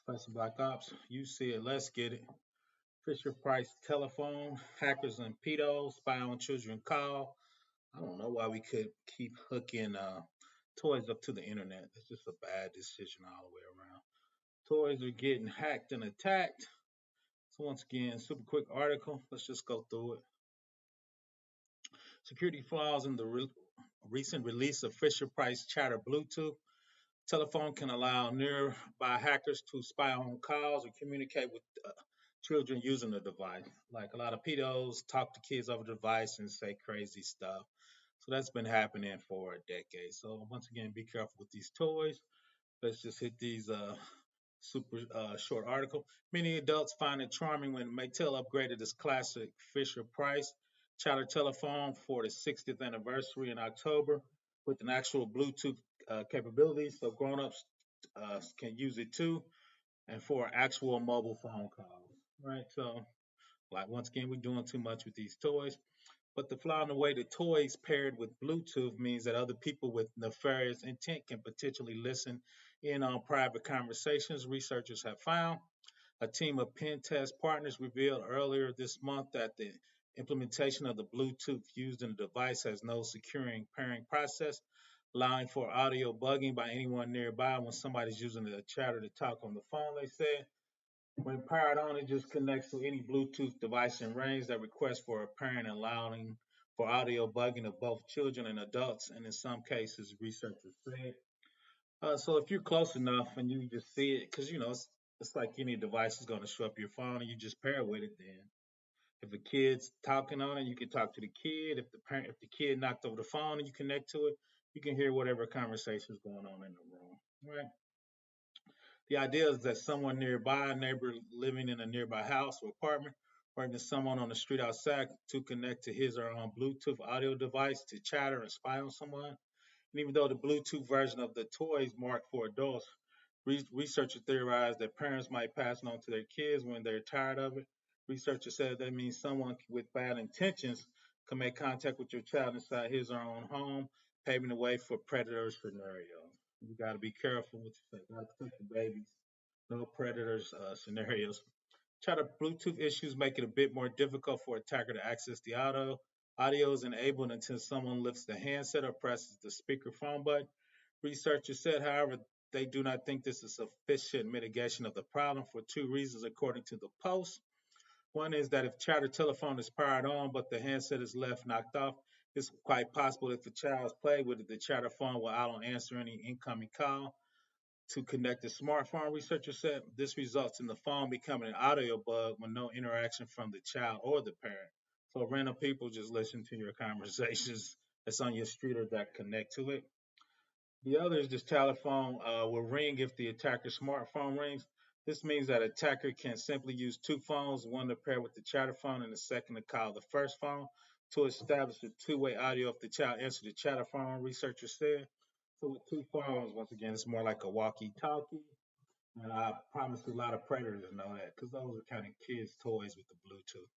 Professor Black Ops, you see it, let's get it. Fisher Price telephone, hackers and pedos, spy on children call. I don't know why we could keep hooking toys up to the internet. It's just a bad decision all the way around. Toys are getting hacked and attacked. So once again, super quick article. Let's just go through it. Security flaws in the recent release of Fisher Price Chatter Bluetooth telephone can allow nearby hackers to spy on calls or communicate with children using the device. Like a lot of pedos talk to kids over the device and say crazy stuff. So that's been happening for a decade. So once again, be careful with these toys. Let's just hit these super short article. Many adults find it charming when Mattel upgraded its classic Fisher Price chatter telephone for the 60th anniversary in October with an actual Bluetooth capability, so grown-ups can use it too, and for actual mobile phone calls. Right. So, like once again, we're doing too much with these toys. But the flaw in the way the toys paired with Bluetooth means that other people with nefarious intent can potentially listen in on private conversations, researchers have found. A team of pen test partners revealed earlier this month that the implementation of the Bluetooth used in the device has no securing pairing process, allowing for audio bugging by anyone nearby when somebody's using the chatter to talk on the phone, they said. When powered on, it just connects to any Bluetooth device in range that requests for a parent, allowing for audio bugging of both children and adults, and in some cases, researchers said. So if you're close enough and you just see it, because it's like any device is going to show up your phone and you just pair with it. Then if a kid's talking on it, you can talk to the kid. If the kid knocked over the phone and you connect to it, you can hear whatever conversation is going on in the room. Right. The idea is that someone nearby, a neighbor living in a nearby house or apartment, or even someone on the street outside to connect to his or her own Bluetooth audio device to chatter and spy on someone. And even though the Bluetooth version of the toy is marked for adults, researchers theorize that parents might pass it on to their kids when they're tired of it. Researchers said that means someone with bad intentions can make contact with your child inside his or her own home, paving the way for predator scenarios. You got to be careful what you say. Got to protect the babies. No predators scenarios. Chatter Bluetooth issues make it a bit more difficult for attacker to access the audio. Audio is enabled until someone lifts the handset or presses the speakerphone button. Researchers said, however, they do not think this is sufficient mitigation of the problem for two reasons, according to the Post. One is that if chatter telephone is powered on but the handset is left knocked off, it's quite possible if the child's played with it, the chatter phone will auto answer any incoming call to connect the smartphone. Researchers said this results in the phone becoming an audio bug with no interaction from the child or the parent. So random people just listen to your conversations that's on your street or that connect to it. The other is this telephone will ring if the attacker's smartphone rings. This means that attacker can simply use two phones, one to pair with the chatter phone and the second to call the first phone to establish a two-way audio if the child answers the chatter phone, researchers said. So with two phones, once again, it's more like a walkie-talkie. And I promise a lot of predators know that because those are kind of kids' toys with the Bluetooth.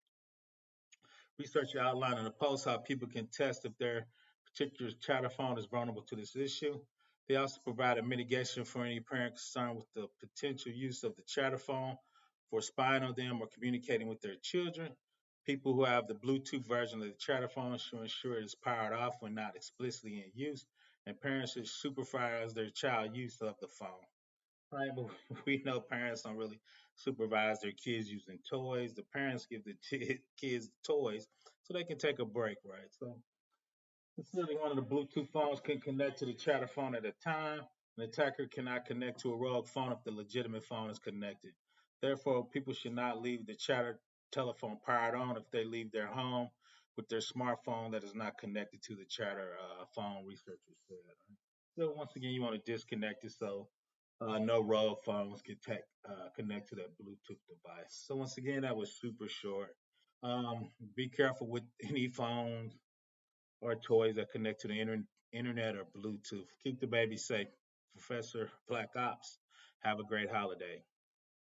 Researchers outlined in the post how people can test if their particular chatter phone is vulnerable to this issue. They also provided mitigation for any parent concerned with the potential use of the chatter phone for spying on them or communicating with their children. People who have the Bluetooth version of the chatter phone should ensure it is powered off when not explicitly in use, and parents should supervise their child use of the phone. Right, but we know parents don't really supervise their kids using toys. The parents give the kids toys so they can take a break, right? So considering one of the Bluetooth phones can connect to the chatter phone at a time, an attacker cannot connect to a rogue phone if the legitimate phone is connected. Therefore, people should not leave the chatter telephone powered on if they leave their home with their smartphone that is not connected to the chatter phone, researchers said. So once again, you want to disconnect it so no rogue phones can connect to that Bluetooth device. So once again, that was super short. Be careful with any phones or toys that connect to the internet or Bluetooth. Keep the baby safe. Professor Black Ops, have a great holiday.